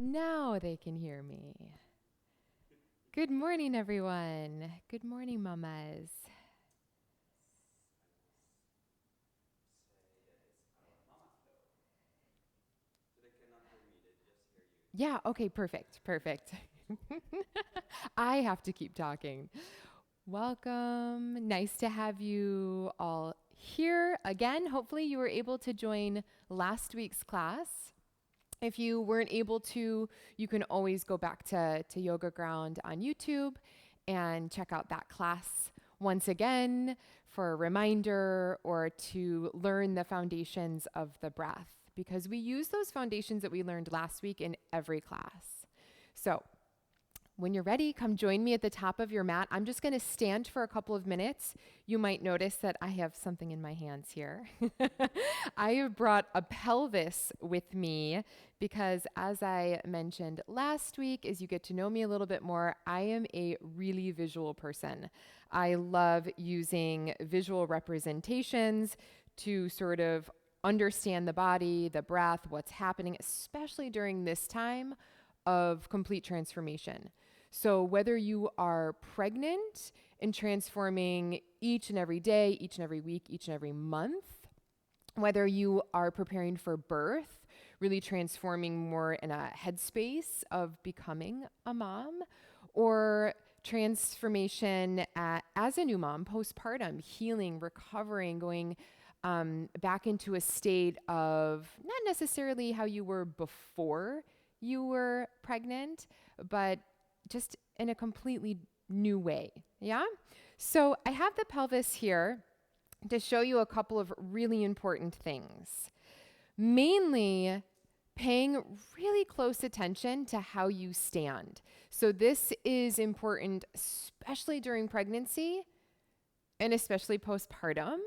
Now they can hear me. Good morning, everyone. Good morning, mamas. Yeah, okay, perfect. I have to keep talking. Welcome. Nice to have you all here again. Hopefully, you were able to join last week's class. If you weren't able to, you can always go back to Yogaground on YouTube and check out that class once again for a reminder or to learn the foundations of the breath, because we use those foundations that we learned last week in every class. So when you're ready, come join me at the top of your mat. I'm just going to stand for a couple of minutes. You might notice that I have something in my hands here. I have brought a pelvis with me because, as I mentioned last week, as you get to know me a little bit more, I am a really visual person. I love using visual representations to sort of understand the body, the breath, what's happening, especially during this time of complete transformation. So whether you are pregnant and transforming each and every day, each and every week, each and every month, whether you are preparing for birth, really transforming more in a headspace of becoming a mom, or transformation as a new mom, postpartum, healing, recovering, going back into a state of not necessarily how you were before you were pregnant, but just in a completely new way. Yeah? So I have the pelvis here to show you a couple of really important things. Mainly paying really close attention to how you stand. So this is important, especially during pregnancy and especially postpartum,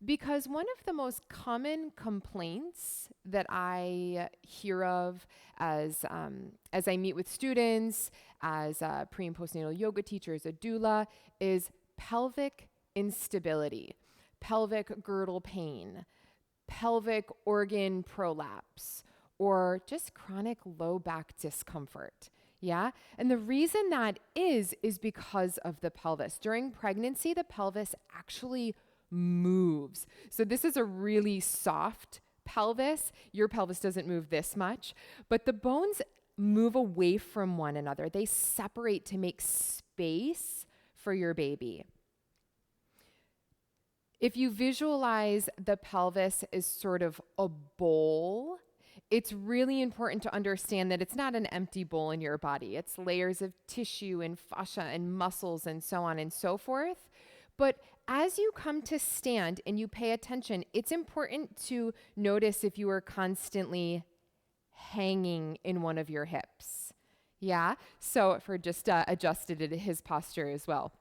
because one of the most common complaints that I hear of as I meet with students, as a pre and postnatal yoga teacher, as a doula, is pelvic instability, pelvic girdle pain, pelvic organ prolapse, or just chronic low back discomfort. Yeah. And the reason that is because of the pelvis. During pregnancy, the pelvis actually moves. So this is a really soft pelvis. Your pelvis doesn't move this much, but the bones move away from one another. They separate to make space for your baby. If you visualize the pelvis as sort of a bowl, it's really important to understand that it's not an empty bowl in your body. It's layers of tissue and fascia and muscles and so on and so forth. But as you come to stand and you pay attention, it's important to notice if you are constantly hanging in one of your hips. Yeah? So for just adjusted it his posture as well.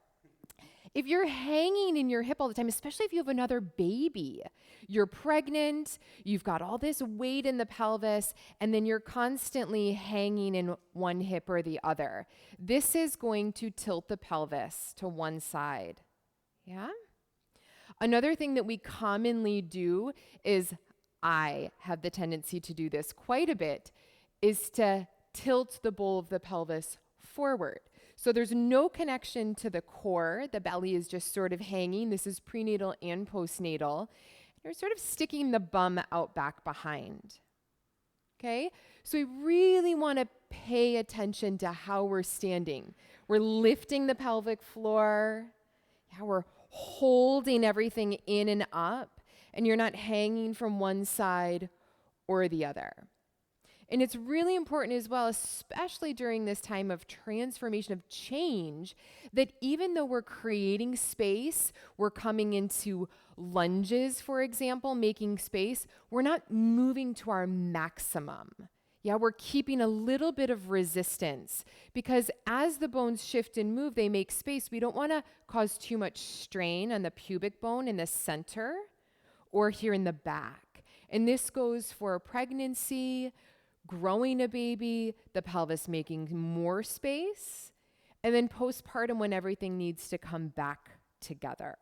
If you're hanging in your hip all the time, especially if you have another baby, you're pregnant, you've got all this weight in the pelvis, and then you're constantly hanging in one hip or the other. This is going to tilt the pelvis to one side. Yeah? Another thing that we commonly do is, I have the tendency to do this quite a bit, is to tilt the bowl of the pelvis forward. So there's no connection to the core. The belly is just sort of hanging. This is prenatal and postnatal. You're sort of sticking the bum out back behind. Okay? So we really want to pay attention to how we're standing. We're lifting the pelvic floor. Yeah, we're holding everything in and up, and you're not hanging from one side or the other. And it's really important as well, especially during this time of transformation, of change, that even though we're creating space, we're coming into lunges, for example, making space, we're not moving to our maximum. Yeah, we're keeping a little bit of resistance, because as the bones shift and move, they make space. We don't want to cause too much strain on the pubic bone in the center or here in the back. And this goes for pregnancy, growing a baby, the pelvis making more space, and then postpartum when everything needs to come back together.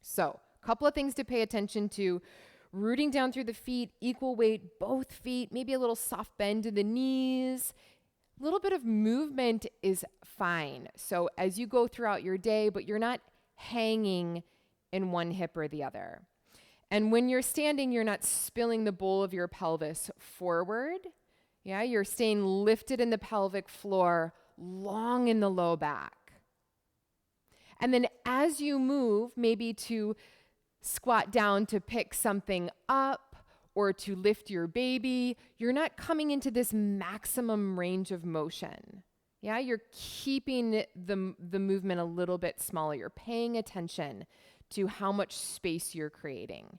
So, a couple of things to pay attention to Rooting down through the feet, equal weight, both feet, maybe a little soft bend in the knees. A little bit of movement is fine. So as you go throughout your day, but you're not hanging in one hip or the other. And when you're standing, you're not spilling the bowl of your pelvis forward. Yeah, you're staying lifted in the pelvic floor, long in the low back. And then as you move, maybe to squat down to pick something up or to lift your baby, you're not coming into this maximum range of motion. Yeah, you're keeping the movement a little bit smaller. You're paying attention to how much space you're creating.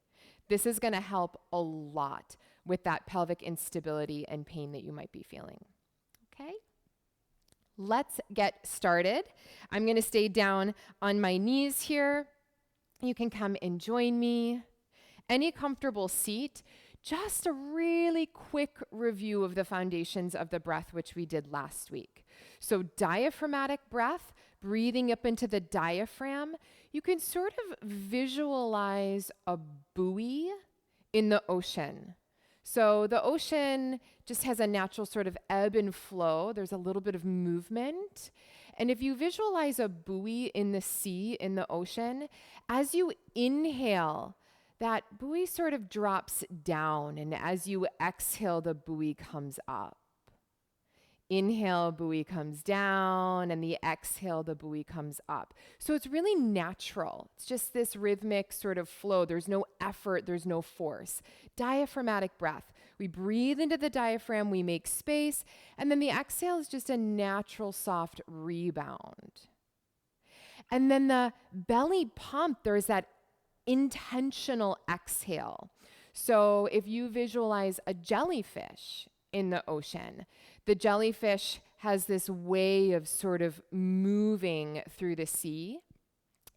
This is going to help a lot with that pelvic instability and pain that you might be feeling. Okay? Let's get started. I'm going to stay down on my knees here. You can come and join me. Any comfortable seat. Just a really quick review of the foundations of the breath, which we did last week. So diaphragmatic breath, breathing up into the diaphragm. You can sort of visualize a buoy in the ocean. So the ocean just has a natural sort of ebb and flow. There's a little bit of movement. And if you visualize a buoy in the sea, in the ocean, as you inhale, that buoy sort of drops down. And as you exhale, the buoy comes up. Inhale, buoy comes down, and the exhale, the buoy comes up. So it's really natural. It's just this rhythmic sort of flow. There's no effort, there's no force. Diaphragmatic breath. We breathe into the diaphragm, we make space, and then the exhale is just a natural, soft rebound. And then the belly pump, there's that intentional exhale. So if you visualize a jellyfish in the ocean, the jellyfish has this way of sort of moving through the sea.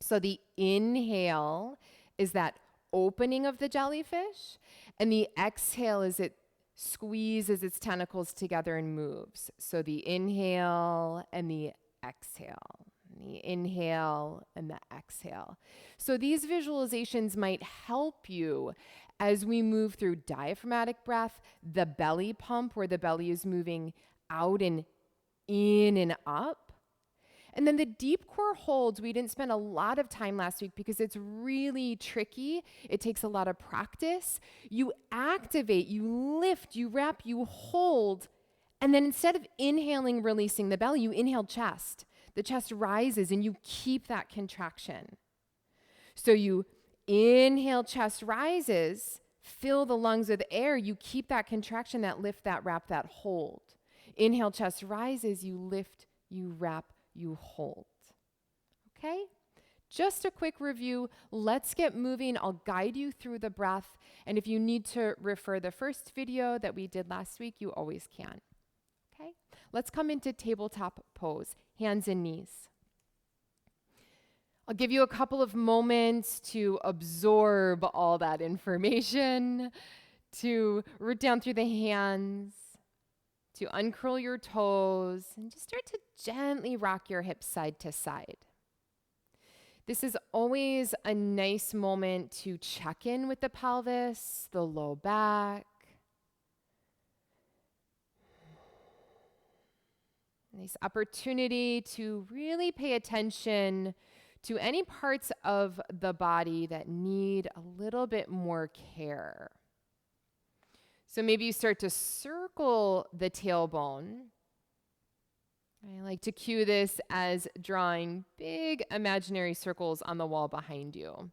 So the inhale is that opening of the jellyfish, and the exhale is it squeezes its tentacles together and moves. So the inhale and the exhale. The inhale and the exhale. So these visualizations might help you as we move through diaphragmatic breath, the belly pump where the belly is moving out and in and up. And then the deep core holds, we didn't spend a lot of time last week because it's really tricky. It takes a lot of practice. You activate, you lift, you wrap, you hold. And then instead of inhaling, releasing the belly, you inhale chest. The chest rises and you keep that contraction. So you inhale, chest rises, fill the lungs with air. You keep that contraction, that lift, that wrap, that hold. Inhale, chest rises, you lift, you wrap, you hold. Okay? Just a quick review. Let's get moving. I'll guide you through the breath. And if you need to refer the first video that we did last week, you always can. Okay? Let's come into tabletop pose, hands and knees. I'll give you a couple of moments to absorb all that information, to root down through the hands, to uncurl your toes, and just start to gently rock your hips side to side. This is always a nice moment to check in with the pelvis, the low back. Nice opportunity to really pay attention to any parts of the body that need a little bit more care. So maybe you start to circle the tailbone. I like to cue this as drawing big imaginary circles on the wall behind you.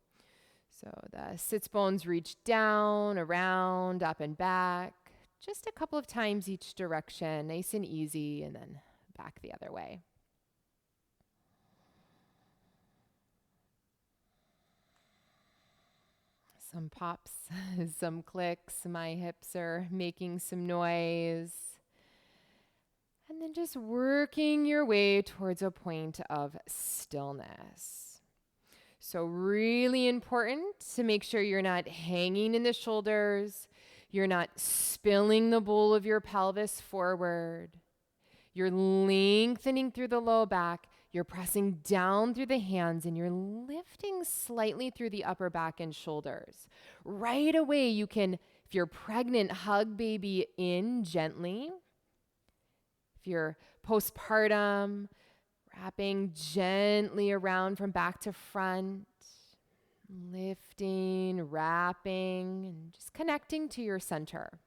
So the sits bones reach down, around, up and back, just a couple of times each direction, nice and easy, and then back the other way. Some pops, some clicks. My hips are making some noise. And then just working your way towards a point of stillness. So really important to make sure you're not hanging in the shoulders. You're not spilling the bowl of your pelvis forward. You're lengthening through the low back. You're pressing down through the hands and you're lifting slightly through the upper back and shoulders. Right away, you can, if you're pregnant, hug baby in gently. If you're postpartum, wrapping gently around from back to front, lifting, wrapping, and just connecting to your center.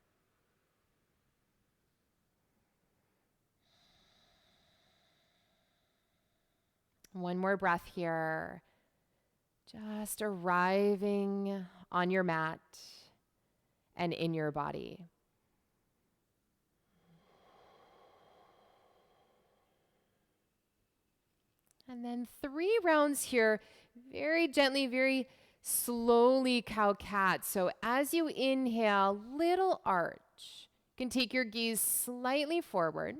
One more breath here. Just arriving on your mat and in your body. And then 3 rounds here, very gently, very slowly cow-cat. So as you inhale, little arch. You can take your gaze slightly forward.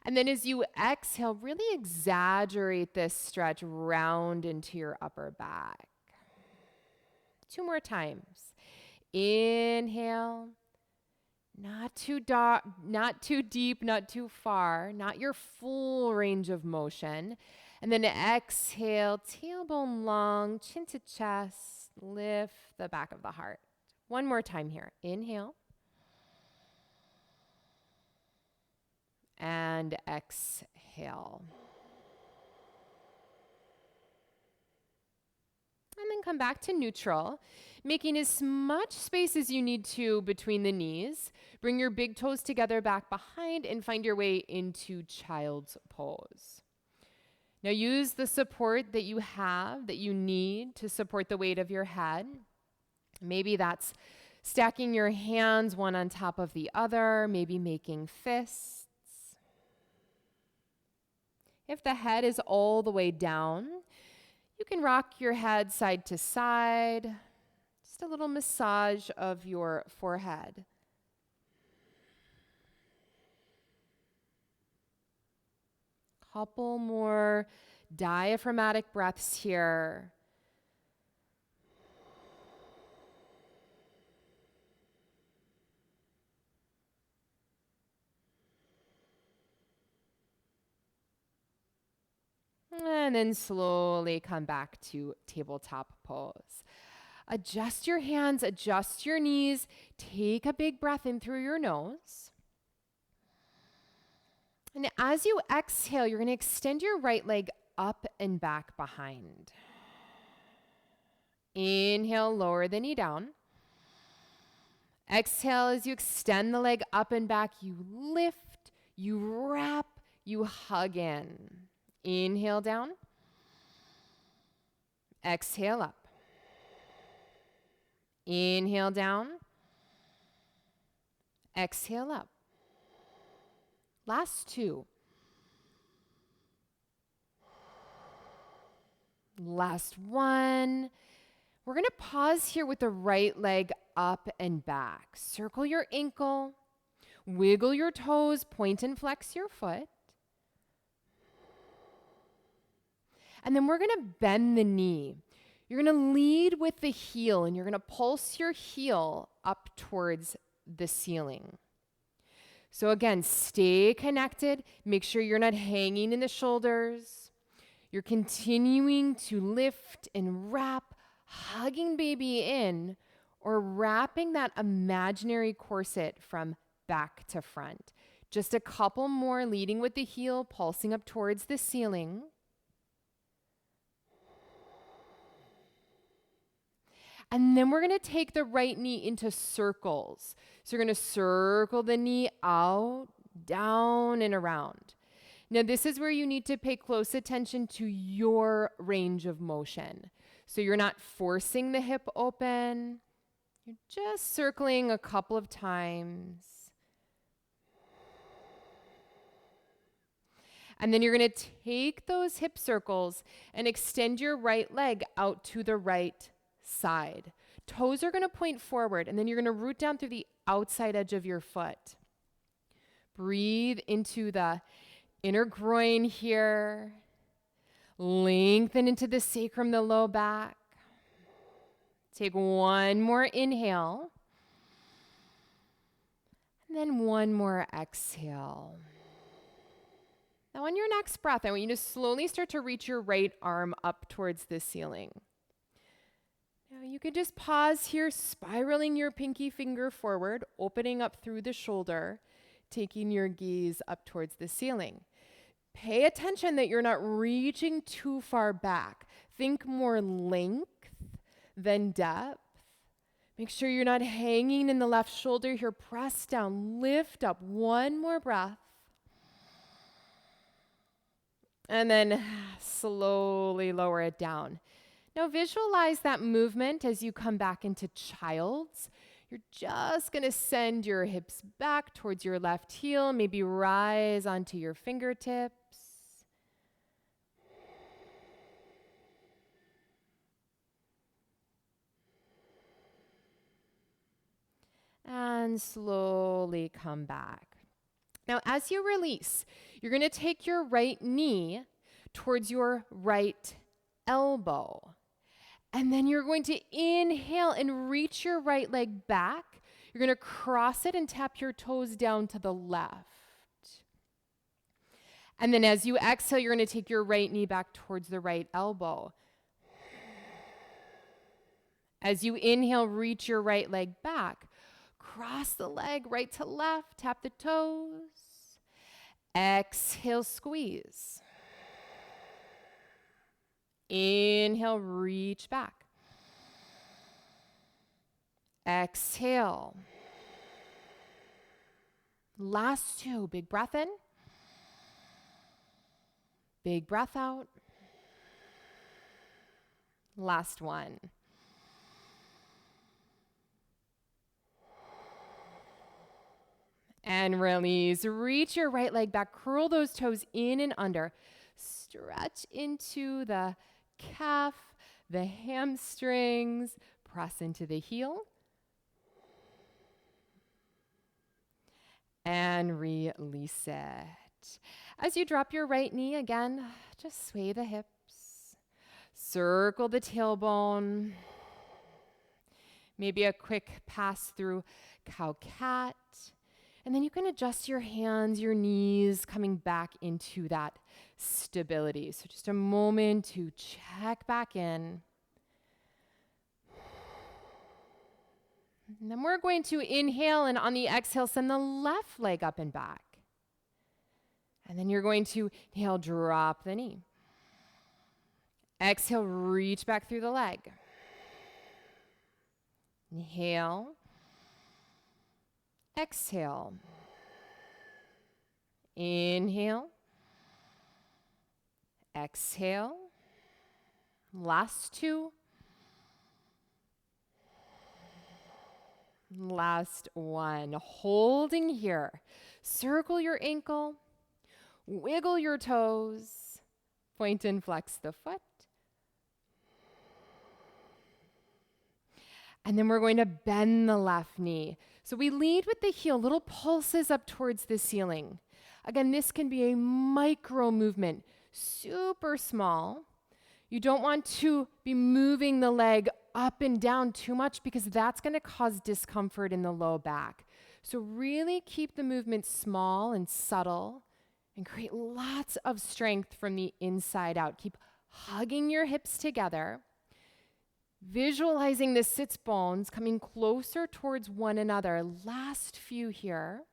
And then as you exhale, really exaggerate this stretch round into your upper back. 2 more times. Inhale. Not too deep, not too far, not your full range of motion. And then exhale, tailbone long, chin to chest, lift the back of the heart. One more time here. Inhale. And exhale. And then come back to neutral, making as much space as you need to between the knees. Bring your big toes together back behind and find your way into child's pose. Now use the support that you have, that you need to support the weight of your head. Maybe that's stacking your hands one on top of the other, maybe making fists. If the head is all the way down, you can rock your head side to side, just a little massage of your forehead. Couple more diaphragmatic breaths here. And then slowly come back to tabletop pose. Adjust your hands, adjust your knees. Take a big breath in through your nose. And as you exhale, you're going to extend your right leg up and back behind. Inhale, lower the knee down. Exhale, as you extend the leg up and back, you lift, you wrap, you hug in. Inhale down. Exhale up. Inhale down. Exhale up. Last 2. Last 1. We're going to pause here with the right leg up and back. Circle your ankle. Wiggle your toes. Point and flex your foot. And then we're going to bend the knee. You're going to lead with the heel, and you're going to pulse your heel up towards the ceiling. So again, stay connected. Make sure you're not hanging in the shoulders. You're continuing to lift and wrap, hugging baby in, or wrapping that imaginary corset from back to front. Just a couple more, leading with the heel, pulsing up towards the ceiling. And then we're going to take the right knee into circles. So you're going to circle the knee out, down, and around. Now, this is where you need to pay close attention to your range of motion. So you're not forcing the hip open. You're just circling a couple of times. And then you're going to take those hip circles and extend your right leg out to the right side. Toes are going to point forward, and then you're going to root down through the outside edge of your foot. Breathe into the inner groin here. Lengthen into the sacrum, the low back. Take one more inhale. And then one more exhale. Now on your next breath, I want you to slowly start to reach your right arm up towards the ceiling. Now you could just pause here, spiraling your pinky finger forward, opening up through the shoulder, taking your gaze up towards the ceiling. Pay attention that you're not reaching too far back. Think more length than depth. Make sure you're not hanging in the left shoulder here. Press down, lift up. One more breath. And then slowly lower it down. Now visualize that movement as you come back into child's. You're just going to send your hips back towards your left heel, maybe rise onto your fingertips. And slowly come back. Now, as you release, you're going to take your right knee towards your right elbow. And then you're going to inhale and reach your right leg back. You're going to cross it and tap your toes down to the left. And then as you exhale, you're going to take your right knee back towards the right elbow. As you inhale, reach your right leg back. Cross the leg right to left, tap the toes. Exhale, squeeze. Inhale, reach back. Exhale. Last two, big breath in. Big breath out. Last one. And release. Reach your right leg back. Curl those toes in and under. Stretch into the calf, the hamstrings. Press into the heel. And release it. As you drop your right knee again, just sway the hips. Circle the tailbone. Maybe a quick pass through cow-cat. And then you can adjust your hands, your knees, coming back into that stability. So just a moment to check back in. And then we're going to inhale, and on the exhale, send the left leg up and back. And then you're going to inhale, drop the knee. Exhale, reach back through the leg. Inhale. Exhale. Inhale. Exhale. Last two. Last one. Holding here. Circle your ankle. Wiggle your toes. Point and flex the foot. And then we're going to bend the left knee. So we lead with the heel, little pulses up towards the ceiling. Again, this can be a micro movement, super small. You don't want to be moving the leg up and down too much because that's going to cause discomfort in the low back. So really keep the movement small and subtle and create lots of strength from the inside out. Keep hugging your hips together. Visualizing the sits bones coming closer towards one another. Last few here.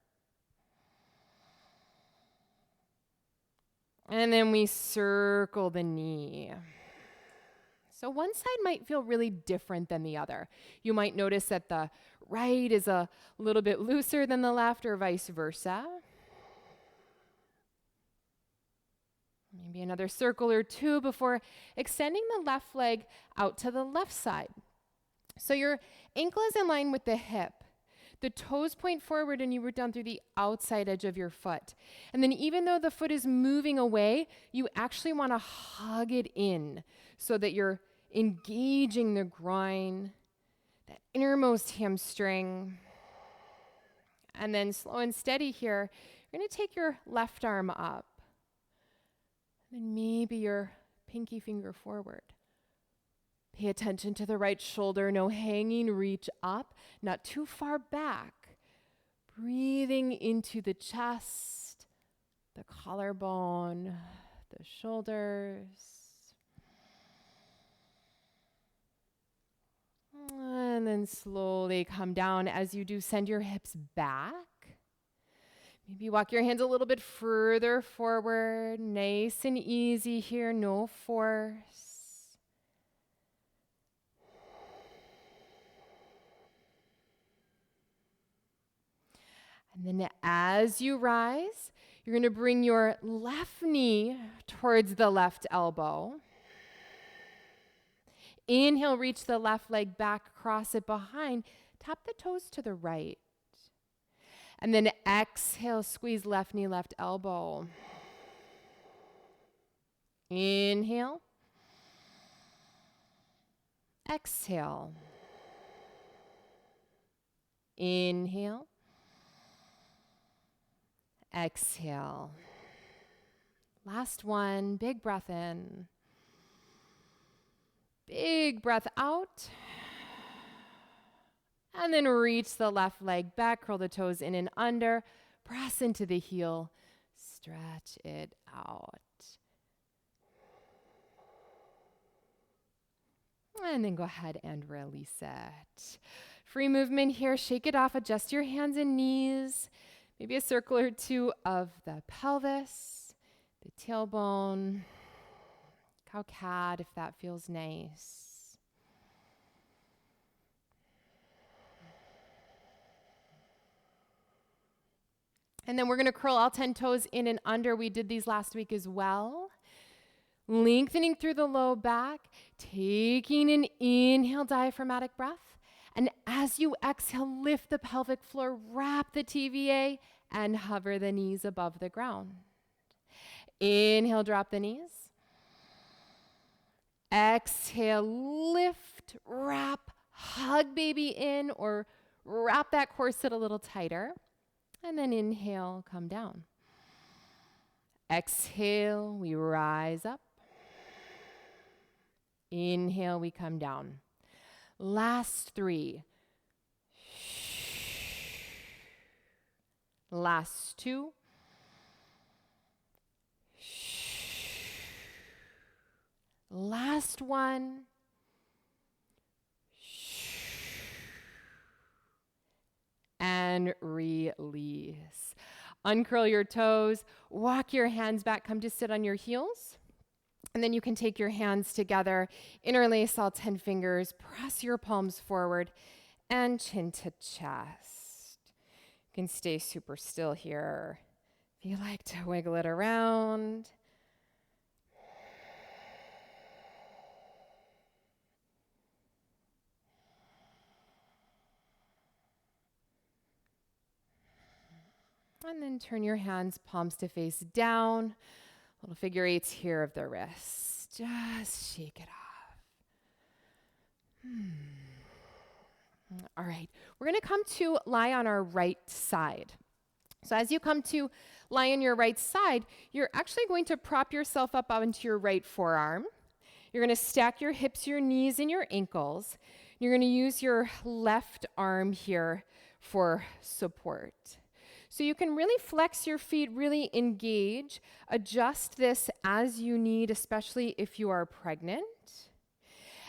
And then we circle the knee. So one side might feel really different than the other. You might notice that the right is a little bit looser than the left or vice versa. Maybe another circle or two before extending the left leg out to the left side. So your ankle is in line with the hip. The toes point forward and you root down through the outside edge of your foot. And then even though the foot is moving away, you actually want to hug it in so that you're engaging the groin, that innermost hamstring. And then slow and steady here, you're going to take your left arm up. And maybe your pinky finger forward. Pay attention to the right shoulder, no hanging, reach up, not too far back. Breathing into the chest, the collarbone, the shoulders. And then slowly come down. As you do, send your hips back. Maybe walk your hands a little bit further forward. Nice and easy here, no force. And then as you rise, you're going to bring your left knee towards the left elbow. Inhale, reach the left leg back, cross it behind. Tap the toes to the right. And then exhale, squeeze left knee, left elbow. Inhale. Exhale. Inhale. Exhale. Last one, big breath in. Big breath out. And then reach the left leg back, curl the toes in and under, press into the heel, stretch it out. And then go ahead and release it. Free movement here, shake it off, adjust your hands and knees, maybe a circle or two of the pelvis, the tailbone, cow cat if that feels nice. And then we're going to curl all 10 toes in and under. We did these last week as well. Lengthening through the low back, taking an inhale, diaphragmatic breath. And as you exhale, lift the pelvic floor, wrap the TVA, and hover the knees above the ground. Inhale, drop the knees. Exhale, lift, wrap, hug baby in, or wrap that corset a little tighter. And then inhale, come down. Exhale, we rise up. Inhale, we come down. Last 3. Last 2. Last 1. And release. Uncurl your toes, walk your hands back, come to sit on your heels. And then you can take your hands together, interlace all 10 fingers, press your palms forward, and chin to chest. You can stay super still here. If you like to wiggle it around. And then turn your hands, palms to face down. Little figure 8s here of the wrists. Just shake it off. All right, we're going to come to lie on our right side. So as you come to lie on your right side, you're actually going to prop yourself up onto your right forearm. You're going to stack your hips, your knees, and your ankles. You're going to use your left arm here for support. So you can really flex your feet, really engage, adjust this as you need, especially if you are pregnant.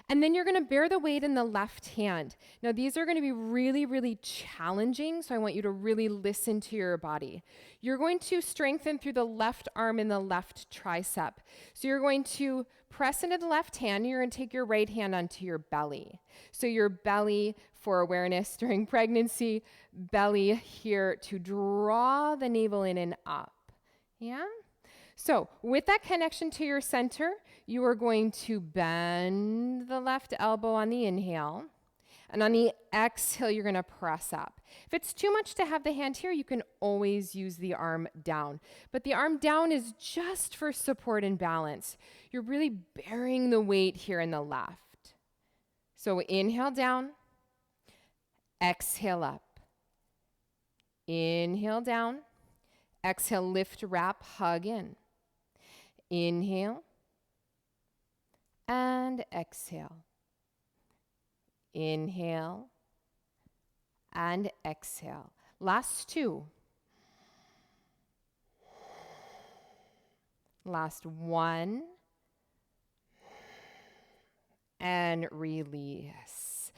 And then you're going to bear the weight in the left hand. Now these are going to be really, really challenging, so I want you to really listen to your body. You're going to strengthen through the left arm and the left tricep. So you're going to press into the left hand, and you're going to take your right hand onto your belly. So your belly for awareness during pregnancy, belly here to draw the navel in and up. Yeah? So with that connection to your center, you are going to bend the left elbow on the inhale. And on the exhale, you're going to press up. If it's too much to have the hand here, you can always use the arm down. But the arm down is just for support and balance. You're really bearing the weight here in the left. So inhale down, exhale up. Inhale down, exhale, lift, wrap, hug in. Inhale and exhale. Inhale and exhale. Last 2. Last one. And release.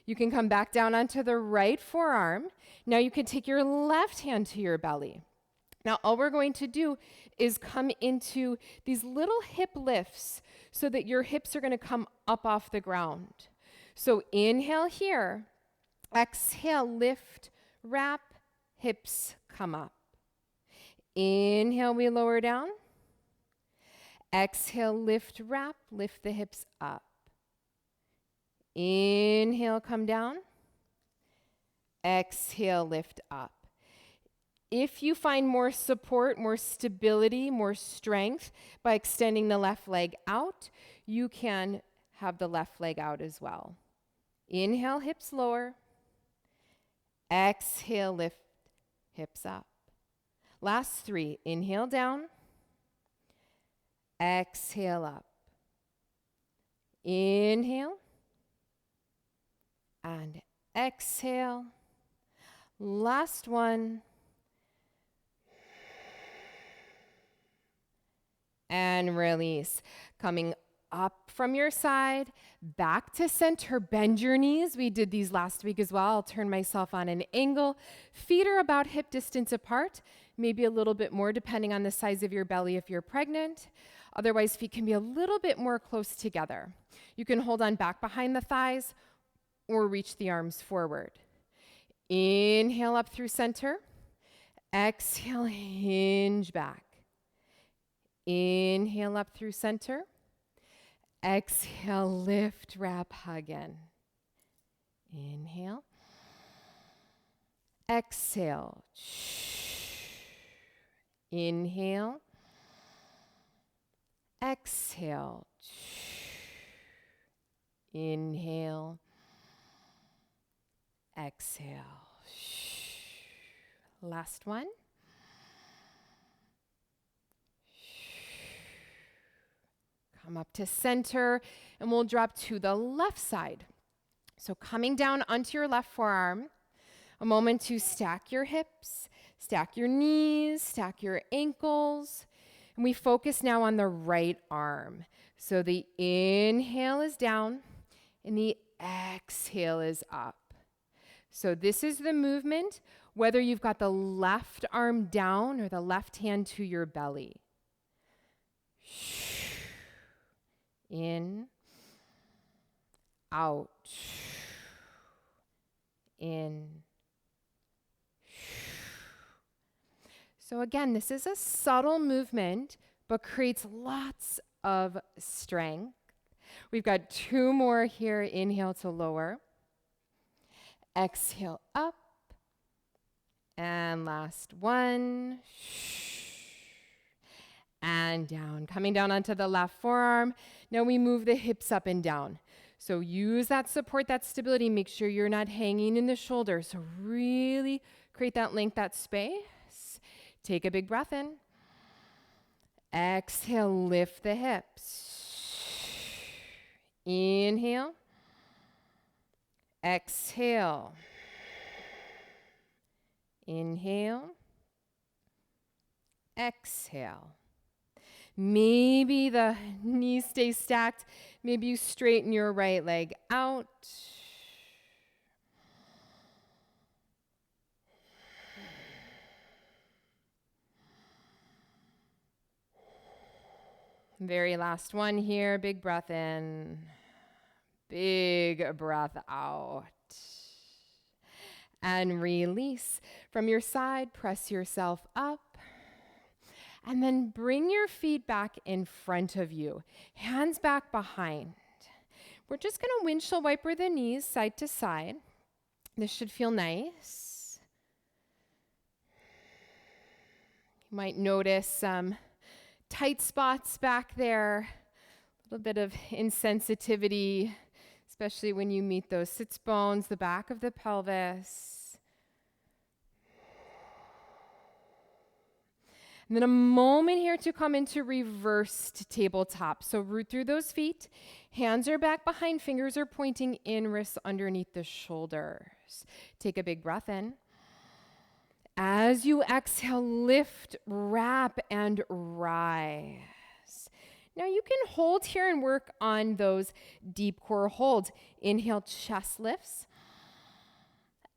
You can come back down onto the right forearm. Now you can take your left hand to your belly. Now all we're going to do is come into these little hip lifts so that your hips are going to come up off the ground. So inhale here, exhale, lift, wrap, hips come up. Inhale, we lower down. Exhale, lift, wrap, lift the hips up. Inhale, come down. Exhale, lift up. If you find more support, more stability, more strength by extending the left leg out, you can have the left leg out as well. Inhale, hips lower. Exhale, lift, hips up. Last three. Inhale down. Exhale up. Inhale. And exhale. Last one. And release. Coming up from your side, back to center, bend your knees. We did these last week as well. I'll turn myself on an angle. Feet are about hip distance apart, maybe a little bit more depending on the size of your belly if you're pregnant. Otherwise, feet can be a little bit more close together. You can hold on back behind the thighs or reach the arms forward. Inhale up through center. Exhale, hinge back. Inhale up through center. Exhale, lift, wrap, hug in. Inhale. Exhale. Inhale. Exhale. Inhale. Exhale. Last one. Come up to center, and we'll drop to the left side. So coming down onto your left forearm, a moment to stack your hips, stack your knees, stack your ankles, and we focus now on the right arm. So the inhale is down, and the exhale is up. So this is the movement, whether you've got the left arm down or the left hand to your belly. In, out, in. So again, this is a subtle movement, but creates lots of strength. We've got two more here. Inhale to lower. Exhale up. And last one. And down. Coming down onto the left forearm. Now we move the hips up and down. So use that support, that stability. Make sure you're not hanging in the shoulders. So really create that length, that space. Take a big breath in. Exhale, lift the hips. Inhale. Exhale. Inhale. Exhale. Maybe the knees stay stacked. Maybe you straighten your right leg out. Very last one here. Big breath in. Big breath out. And release. From your side, press yourself up. And then bring your feet back in front of you. Hands back behind. We're just going to windshield wiper the knees side to side. This should feel nice. You might notice some tight spots back there. A little bit of insensitivity, especially when you meet those sits bones, the back of the pelvis. And then a moment here to come into reversed tabletop. So root through those feet. Hands are back behind, fingers are pointing in, wrists underneath the shoulders. Take a big breath in. As you exhale, lift, wrap, and rise. Now you can hold here and work on those deep core holds. Inhale, chest lifts.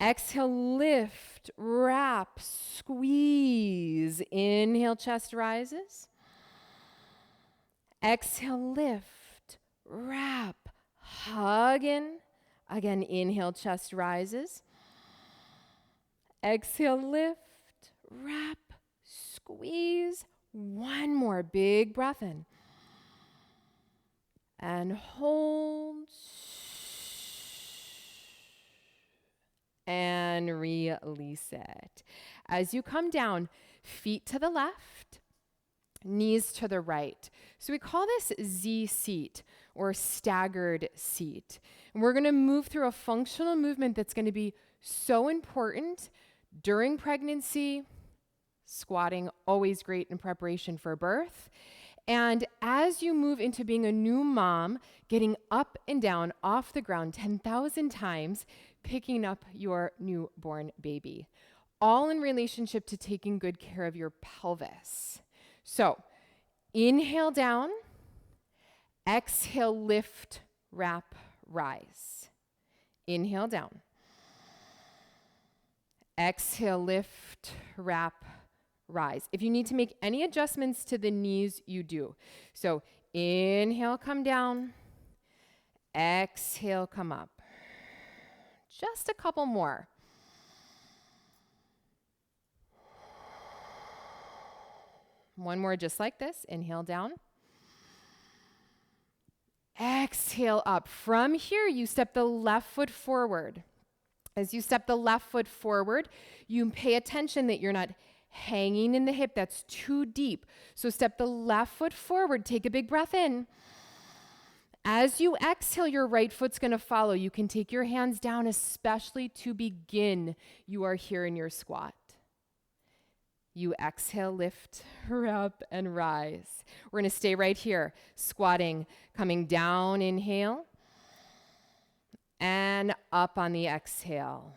Exhale, lift, wrap, squeeze. Inhale, chest rises. Exhale, lift, wrap, hug in. Again, inhale, chest rises. Exhale, lift, wrap, squeeze. One more big breath in. And hold. And release it. As you come down, feet to the left, knees to the right. So we call this Z seat or staggered seat. And we're going to move through a functional movement that's going to be so important during pregnancy. Squatting, always great in preparation for birth. And as you move into being a new mom, getting up and down off the ground 10,000 times, picking up your newborn baby, all in relationship to taking good care of your pelvis. So inhale down, exhale, lift, wrap, rise. Inhale down. Exhale, lift, wrap, rise. If you need to make any adjustments to the knees, you do. So inhale, come down. Exhale, come up. Just a couple more. One more just like this. Inhale down. Exhale up. From here, you step the left foot forward. As you step the left foot forward, you pay attention that you're not hanging in the hip. That's too deep. So step the left foot forward. Take a big breath in. As you exhale, your right foot's going to follow. You can take your hands down, especially to begin. You are here in your squat. You exhale, lift, wrap, and rise. We're going to stay right here, squatting, coming down, inhale, and up on the exhale.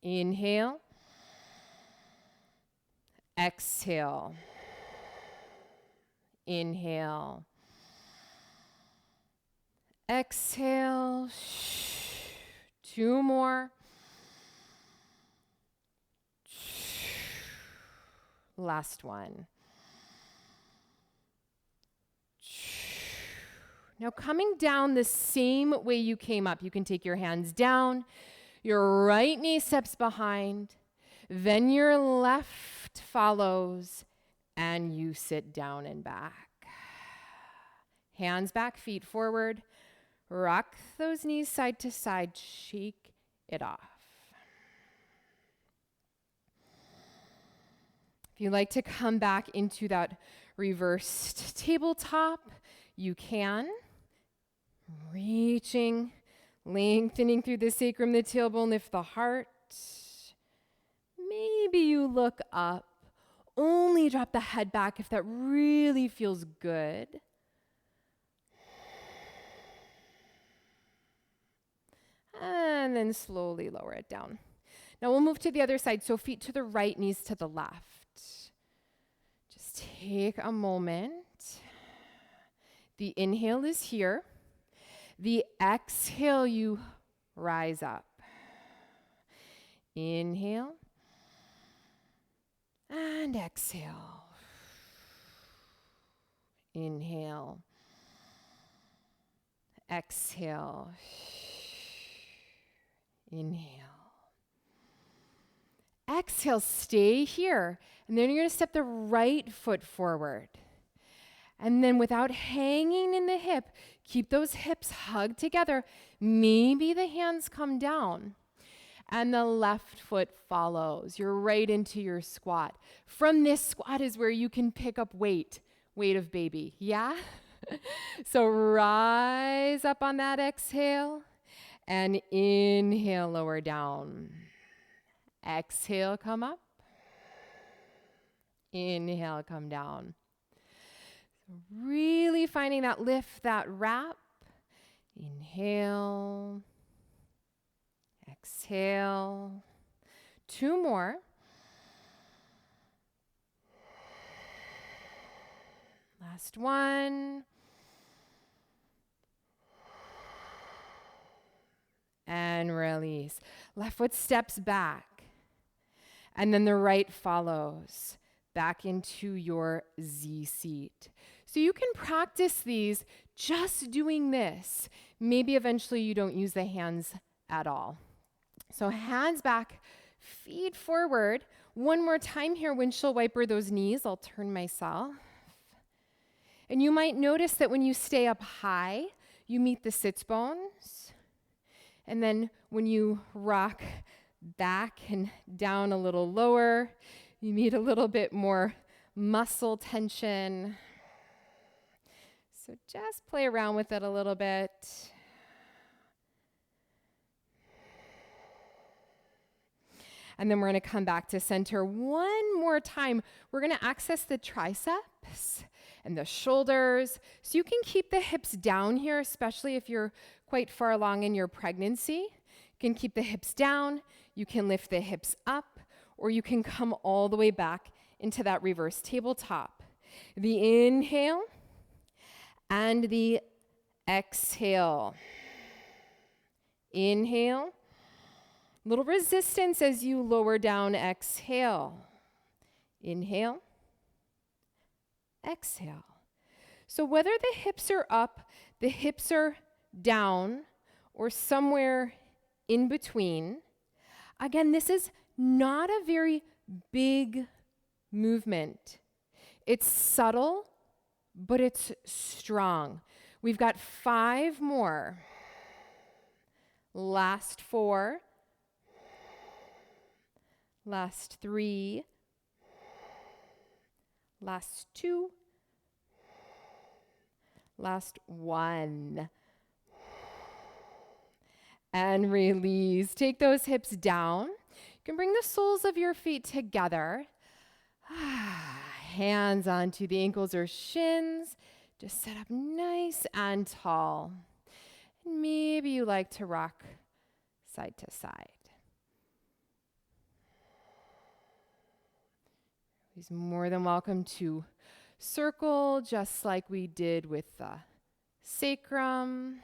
Inhale, exhale, inhale, exhale. Two more. Last one. Now coming down the same way you came up, you can take your hands down, your right knee steps behind, then your left follows, and you sit down and back. Hands back, feet forward. Rock those knees side to side. Shake it off. If you like to come back into that reversed tabletop, you can. Reaching, lengthening through the sacrum, the tailbone, lift the heart. Maybe you look up. Only drop the head back if that really feels good. And then slowly lower it down. Now we'll move to the other side. So feet to the right, knees to the left. Just take a moment. The inhale is here. The exhale, you rise up. Inhale. And exhale. Inhale. Exhale. Inhale. Exhale, stay here. And then you're going to step the right foot forward. And then without hanging in the hip, keep those hips hugged together. Maybe the hands come down. And the left foot follows. You're right into your squat. From this squat is where you can pick up weight of baby. Yeah? So rise up on that exhale. And inhale, lower down. Exhale, come up. Inhale, come down. Really finding that lift, that wrap. Inhale. Exhale. Two more. Last one. And release. Left foot steps back. And then the right follows back into your Z seat. So you can practice these just doing this. Maybe eventually you don't use the hands at all. So hands back, feet forward. One more time here, windshield wiper those knees. I'll turn myself. And you might notice that when you stay up high, you meet the sits bones. And then when you rock back and down a little lower, you meet a little bit more muscle tension. So just play around with it a little bit. And then we're going to come back to center one more time. We're going to access the triceps and the shoulders. So you can keep the hips down here, especially if you're quite far along in your pregnancy. You can keep the hips down. You can lift the hips up, or you can come all the way back into that reverse tabletop. The inhale and the exhale. Inhale. Little resistance as you lower down, exhale. Inhale, exhale. So whether the hips are up, the hips are down, or somewhere in between, again, this is not a very big movement. It's subtle, but it's strong. We've got 5 more. Last 4. Last 3, last 2, last 1. And release. Take those hips down. You can bring the soles of your feet together. Hands onto the ankles or shins. Just sit up nice and tall. And maybe you like to rock side to side. He's more than welcome to circle, just like we did with the sacrum.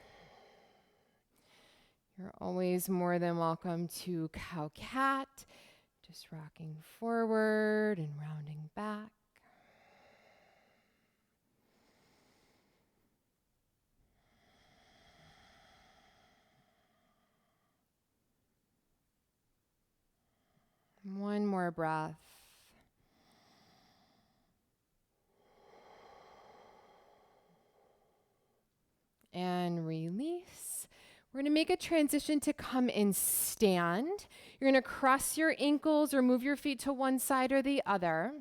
You're always more than welcome to cow-cat, just rocking forward and rounding back. One more breath. And release. We're going to make a transition to come and stand. You're going to cross your ankles or move your feet to one side or the other.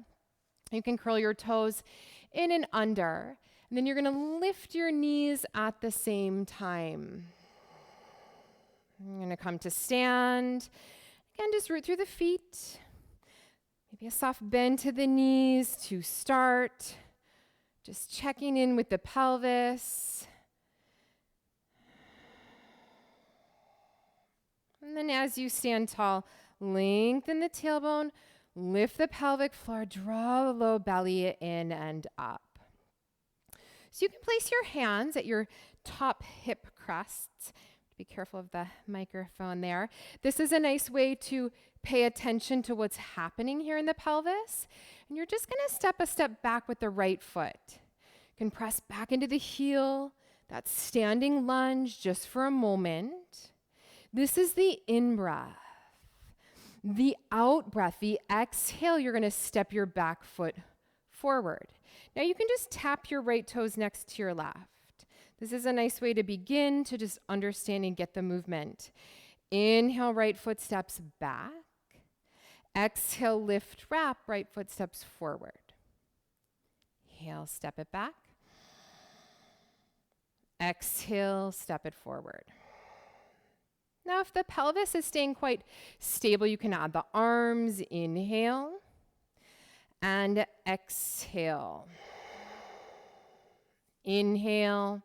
You can curl your toes in and under. And then you're going to lift your knees at the same time. I'm going to come to stand. Again, just root through the feet. Maybe a soft bend to the knees to start. Just checking in with the pelvis. And then as you stand tall, lengthen the tailbone, lift the pelvic floor, draw the low belly in and up. So you can place your hands at your top hip crests. Be careful of the microphone there. This is a nice way to pay attention to what's happening here in the pelvis. And you're just going to step a step back with the right foot. You can press back into the heel, that standing lunge just for a moment. This is the in-breath. The out-breath, the exhale, you're going to step your back foot forward. Now you can just tap your right toes next to your left. This is a nice way to begin to just understand and get the movement. Inhale, right foot steps back. Exhale, lift, wrap, right foot steps forward. Inhale, step it back. Exhale, step it forward. Now, if the pelvis is staying quite stable, you can add the arms. Inhale and exhale. Inhale,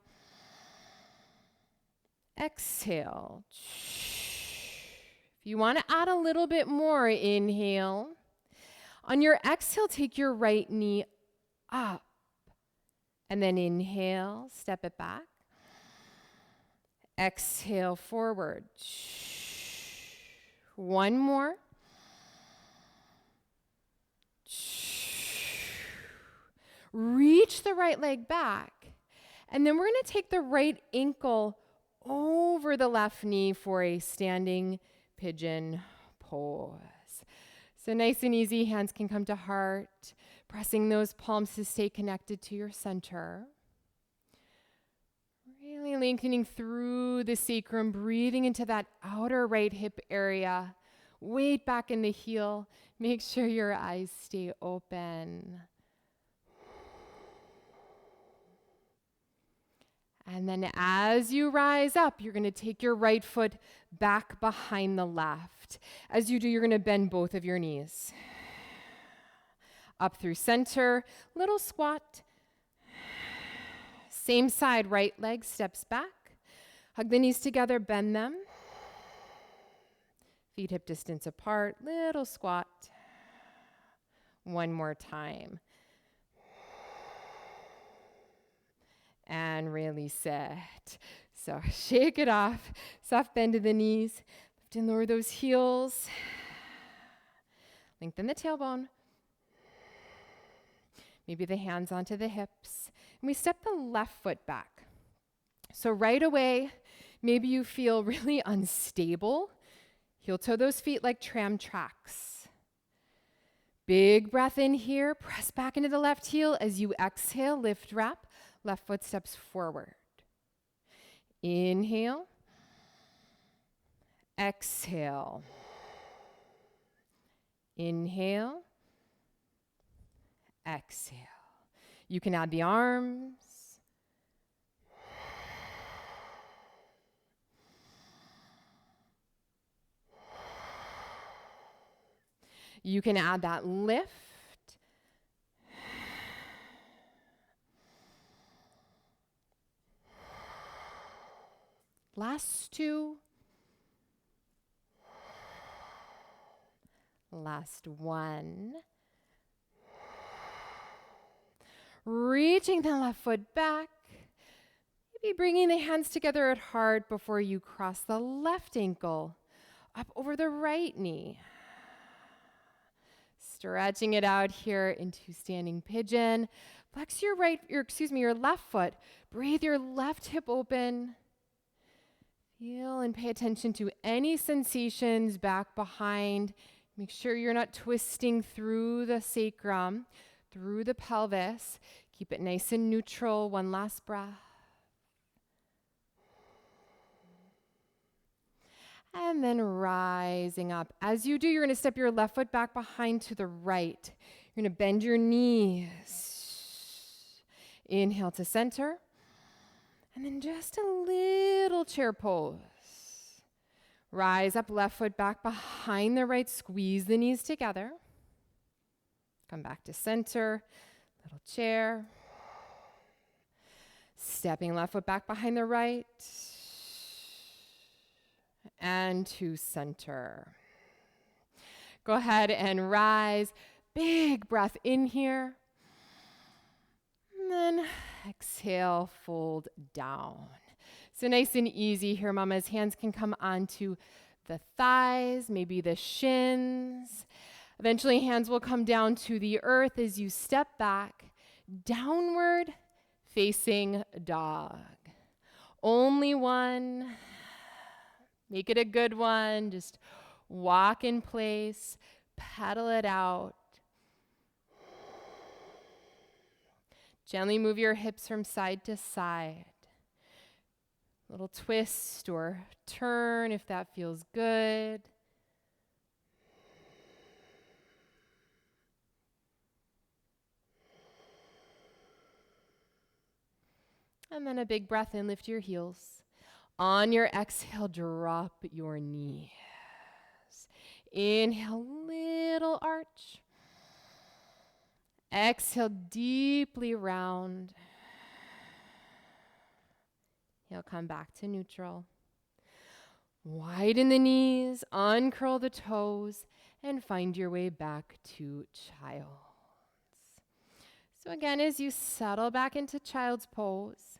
exhale. If you want to add a little bit more, inhale. On your exhale, take your right knee up. And then inhale, step it back. Exhale, forward. One more. Reach the right leg back. And then we're going to take the right ankle over the left knee for a standing pigeon pose. So nice and easy, hands can come to heart, pressing those palms to stay connected to your center. Really lengthening through the sacrum, breathing into that outer right hip area. Weight back in the heel. Make sure your eyes stay open. And then as you rise up, you're going to take your right foot back behind the left. As you do, you're going to bend both of your knees. Up through center, little squat. Same side, right leg steps back. Hug the knees together, bend them. Feet hip distance apart, little squat. One more time. And release it. So shake it off. Soft bend to the knees. Lift and lower those heels. Lengthen the tailbone. Maybe the hands onto the hips. And we step the left foot back. So right away, maybe you feel really unstable. Heel toe those feet like tram tracks. Big breath in here. Press back into the left heel. As you exhale, lift, wrap. Left foot steps forward. Inhale. Exhale. Inhale. Exhale. You can add the arms. You can add that lift. Last two. Last one. Reaching the left foot back. Maybe bringing the hands together at heart before you cross the left ankle up over the right knee. Stretching it out here into standing pigeon. Flex your left foot. Breathe your left hip open. Feel and pay attention to any sensations back behind. Make sure you're not twisting through the sacrum, through the pelvis. Keep it nice and neutral. One last breath. And then rising up. As you do, you're going to step your left foot back behind to the right. You're going to bend your knees. Inhale to center. And then just a little chair pose. Rise up, left foot back behind the right. Squeeze the knees together. Come back to center. Little chair. Stepping left foot back behind the right. And to center. Go ahead and rise. Big breath in here. And then exhale, fold down. So nice and easy here, mamas. Hands can come onto the thighs, maybe the shins. Eventually, hands will come down to the earth as you step back, downward facing dog. Only one. Make it a good one. Just walk in place, pedal it out. Gently move your hips from side to side. Little twist or turn if that feels good. And then a big breath in, lift your heels. On your exhale, drop your knees. Inhale, little arch. Exhale, deeply round. You'll come back to neutral. Widen the knees, uncurl the toes, and find your way back to child's. So again, as you settle back into child's pose,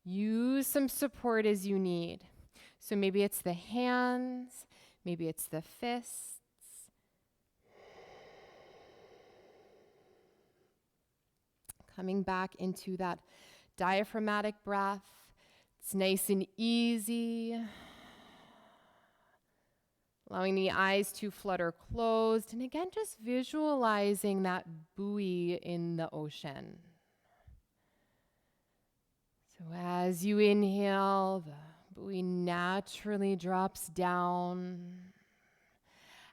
use some support as you need. So maybe it's the hands, maybe it's the fists. Coming back into that diaphragmatic breath. It's nice and easy. Allowing the eyes to flutter closed. And again, just visualizing that buoy in the ocean. So as you inhale, the buoy naturally drops down.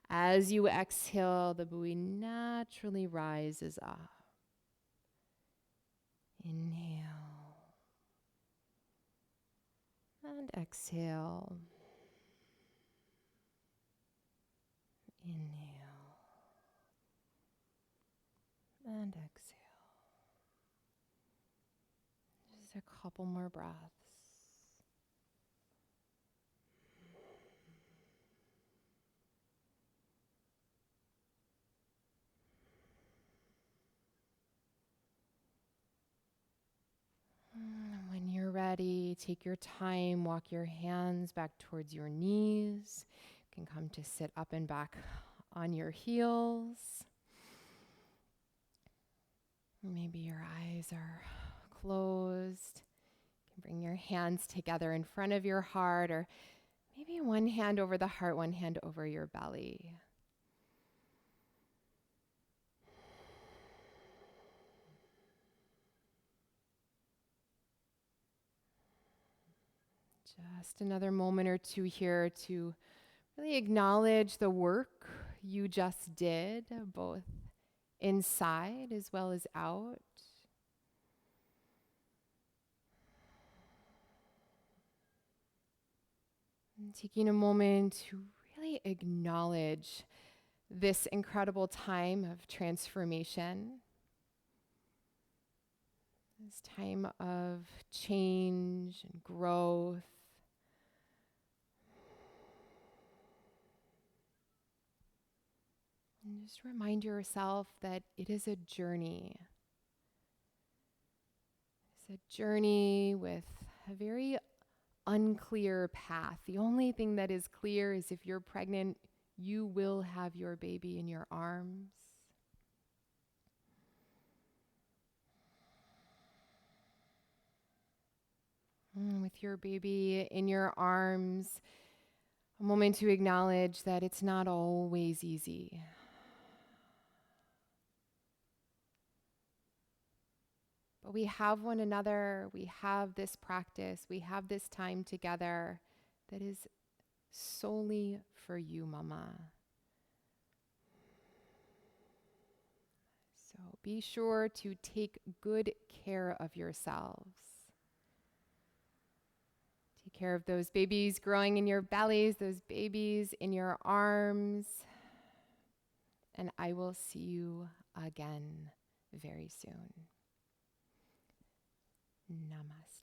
As you exhale, the buoy naturally rises up. Inhale and exhale. Inhale and exhale. Just a couple more breaths. When you're ready, take your time, walk your hands back towards your knees. You can come to sit up and back on your heels. Maybe your eyes are closed. You can bring your hands together in front of your heart, or maybe one hand over the heart, one hand over your belly. Just another moment or two here to really acknowledge the work you just did, both inside as well as out. And taking a moment to really acknowledge this incredible time of transformation, this time of change and growth. And just remind yourself that it is a journey. It's a journey with a very unclear path. The only thing that is clear is if you're pregnant, you will have your baby in your arms. With your baby in your arms, a moment to acknowledge that it's not always easy. But we have one another, we have this practice, we have this time together that is solely for you, Mama. So be sure to take good care of yourselves. Take care of those babies growing in your bellies, those babies in your arms. And I will see you again very soon. Namaste.